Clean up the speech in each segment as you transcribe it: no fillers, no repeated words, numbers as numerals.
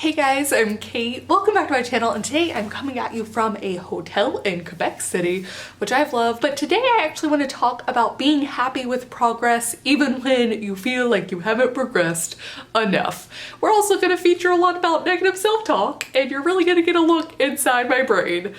Hey guys, I'm Kate. Welcome back to my channel, and today I'm coming at you from a hotel in Quebec City, which I've loved. But today I actually want to talk about being happy with progress even when you feel like you haven't progressed enough. We're also going to feature a lot about negative self-talk, and you're really going to get a look inside my brain.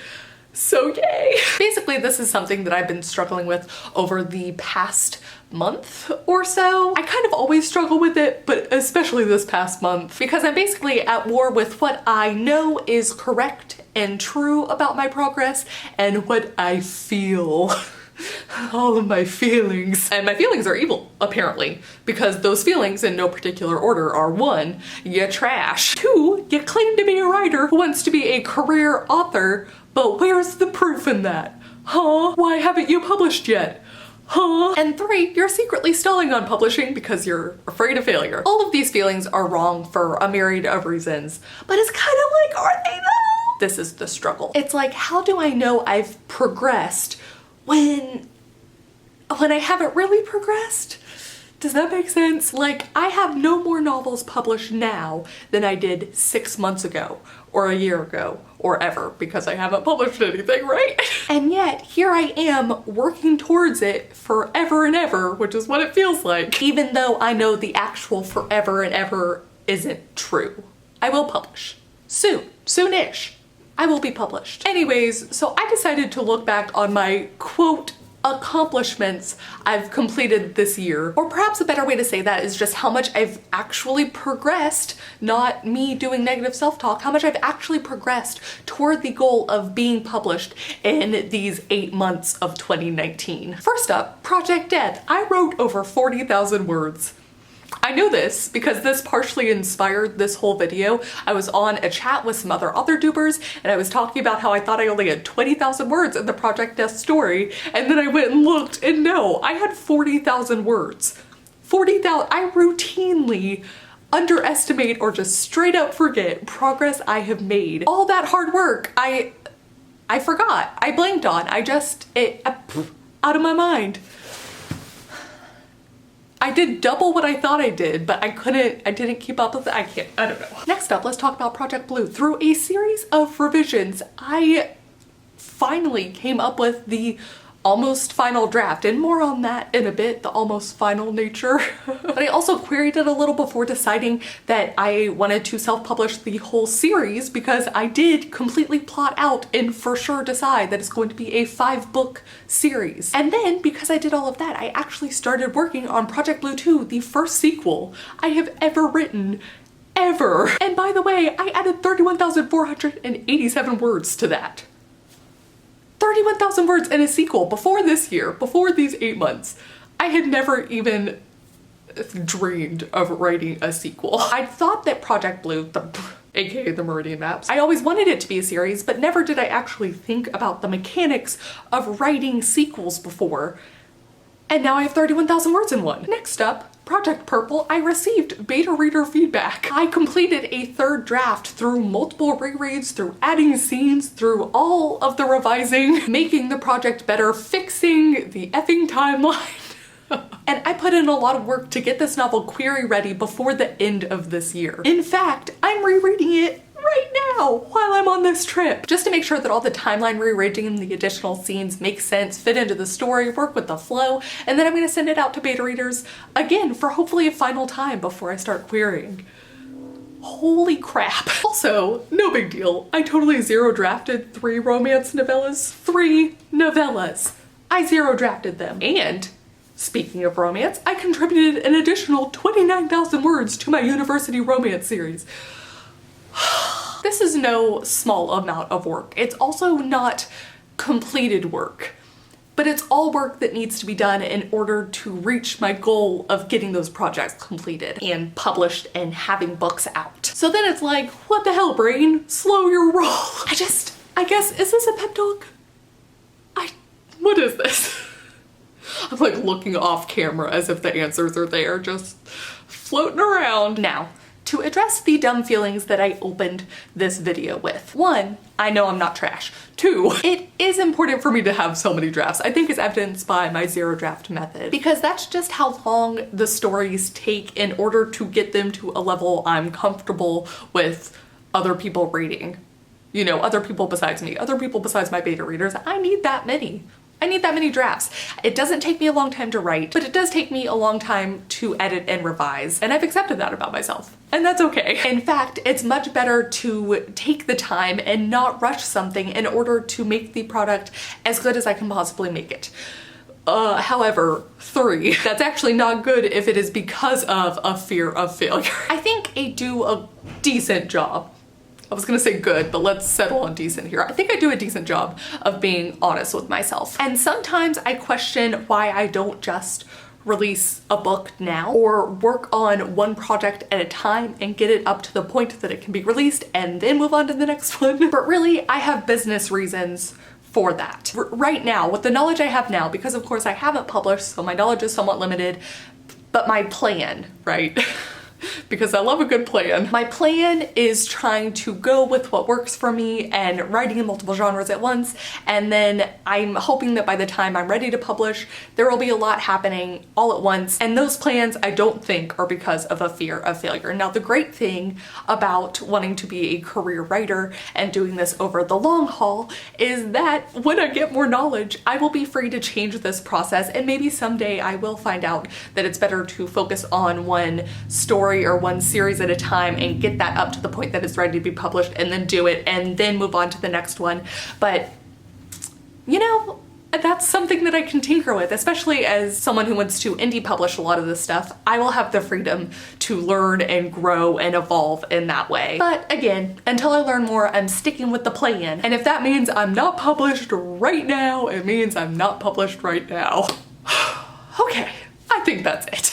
So yay! Basically, this is something that I've been struggling with over the past month or so. I kind of always struggle with it, but especially this past month, because I'm basically at war with what I know is correct and true about my progress and what I feel. All of my feelings. And my feelings are evil, apparently, because those feelings in no particular order are: 1, you trash. 2, you claim to be a writer who wants to be a career author, but where's the proof in that? Huh? Why haven't you published yet? Huh? And 3, you're secretly stalling on publishing because you're afraid of failure. All of these feelings are wrong for a myriad of reasons, but it's kind of like, are they though? This is the struggle. It's like, how do I know I've progressed when I haven't really progressed? Does that make sense? Like, I have no more novels published now than I did 6 months ago, or a year ago, or ever, because I haven't published anything, right? And yet, here I am working towards it forever and ever, which is what it feels like. Even though I know the actual forever and ever isn't true. I will publish. Soon. Soonish. I will be published. Anyways, so I decided to look back on my, quote, accomplishments I've completed this year. Or perhaps a better way to say that is just how much I've actually progressed, not me doing negative self-talk, how much I've actually progressed toward the goal of being published in these 8 months of 2019. First up, Project Death. I wrote over 40,000 words. I know this because this partially inspired this whole video. I was on a chat with some other authortubers and I was talking about how I thought I only had 20,000 words in the Project Death story, and then I went and looked and no, I had 40,000 words. 40,000. I routinely underestimate or just straight up forget progress I have made. All that hard work I forgot. I blanked on. Out of my mind. I did double what I thought I did, but I didn't keep up with it. I don't know. Next up, let's talk about Project Blue. Through a series of revisions, I finally came up with the almost final draft, and more on that in a bit, the almost final nature. But I also queried it a little before deciding that I wanted to self-publish the whole series, because I did completely plot out and for sure decide that it's going to be a 5-book series. And then, because I did all of that, I actually started working on Project Blue 2, the first sequel I have ever written. Ever. And by the way, I added 31,487 words to that. 31,000 words in a sequel before this year, before these 8 months. I had never even dreamed of writing a sequel. I thought that Project Blue, aka the Meridian Maps, I always wanted it to be a series, but never did I actually think about the mechanics of writing sequels before. And now I have 31,000 words in one. Next up, Project Purple. I received beta reader feedback. I completed a 3rd draft through multiple rereads, through adding scenes, through all of the revising, making the project better, fixing the effing timeline. And I put in a lot of work to get this novel query ready before the end of this year. In fact, I'm rereading it right now while I'm on this trip, just to make sure that all the timeline rearranging and the additional scenes make sense, fit into the story, work with the flow, and then I'm going to send it out to beta readers again for hopefully a final time before I start querying. Holy crap. Also, no big deal. I totally zero drafted 3 romance novellas. 3 novellas. I zero drafted them. And speaking of romance, I contributed an additional 29,000 words to my university romance series. This is no small amount of work. It's also not completed work, but it's all work that needs to be done in order to reach my goal of getting those projects completed and published and having books out. So then it's like, what the hell, brain? Slow your roll. I guess, is this a pep talk? What is this? I'm like looking off camera as if the answers are there, just floating around. Now, to address the dumb feelings that I opened this video with. 1, I know I'm not trash. 2, it is important for me to have so many drafts. I think it's evidenced by my 0 draft method, because that's just how long the stories take in order to get them to a level I'm comfortable with other people reading. You know, other people besides me, other people besides my beta readers. I need that many. I need that many drafts. It doesn't take me a long time to write, but it does take me a long time to edit and revise, and I've accepted that about myself, and that's okay. In fact, it's much better to take the time and not rush something in order to make the product as good as I can possibly make it. However, 3, that's actually not good if it is because of a fear of failure. I think I do a decent job. I was gonna say good, but let's settle on decent here. I think I do a decent job of being honest with myself. And sometimes I question why I don't just release a book now or work on one project at a time and get it up to the point that it can be released and then move on to the next one. But really, I have business reasons for that. Right now, with the knowledge I have now, because of course I haven't published, so my knowledge is somewhat limited, but my plan, right? Because I love a good plan. My plan is trying to go with what works for me and writing in multiple genres at once, and then I'm hoping that by the time I'm ready to publish, there will be a lot happening all at once, and those plans I don't think are because of a fear of failure. Now, the great thing about wanting to be a career writer and doing this over the long haul is that when I get more knowledge, I will be free to change this process, and maybe someday I will find out that it's better to focus on one story or one series at a time and get that up to the point that it's ready to be published and then do it and then move on to the next one. But you know, that's something that I can tinker with, especially as someone who wants to indie publish a lot of this stuff. I will have the freedom to learn and grow and evolve in that way. But again, until I learn more, I'm sticking with the plan. And if that means I'm not published right now, it means I'm not published right now. Okay. I think that's it.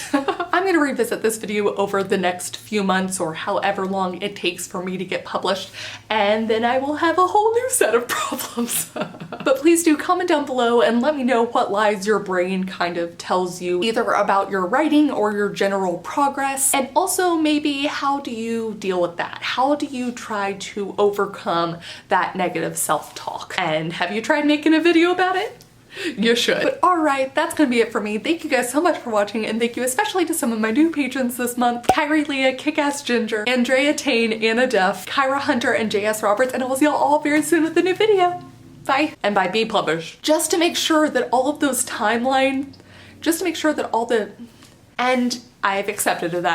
I'm gonna revisit this video over the next few months or however long it takes for me to get published, and then I will have a whole new set of problems. But please do comment down below and let me know what lies your brain kind of tells you, either about your writing or your general progress, and also maybe how do you deal with that? How do you try to overcome that negative self-talk? And have you tried making a video about it? You should. But alright, that's gonna be it for me. Thank you guys so much for watching, and thank you especially to some of my new patrons this month: Kyrie Leah, Kickass Ginger, Andrea Tane, Anna Duff, Kyra Hunter, and JS Roberts, and I will see y'all all very soon with a new video. Bye. And by be published. Just to make sure that all of those timelines, just to make sure that all the, and I've accepted of that.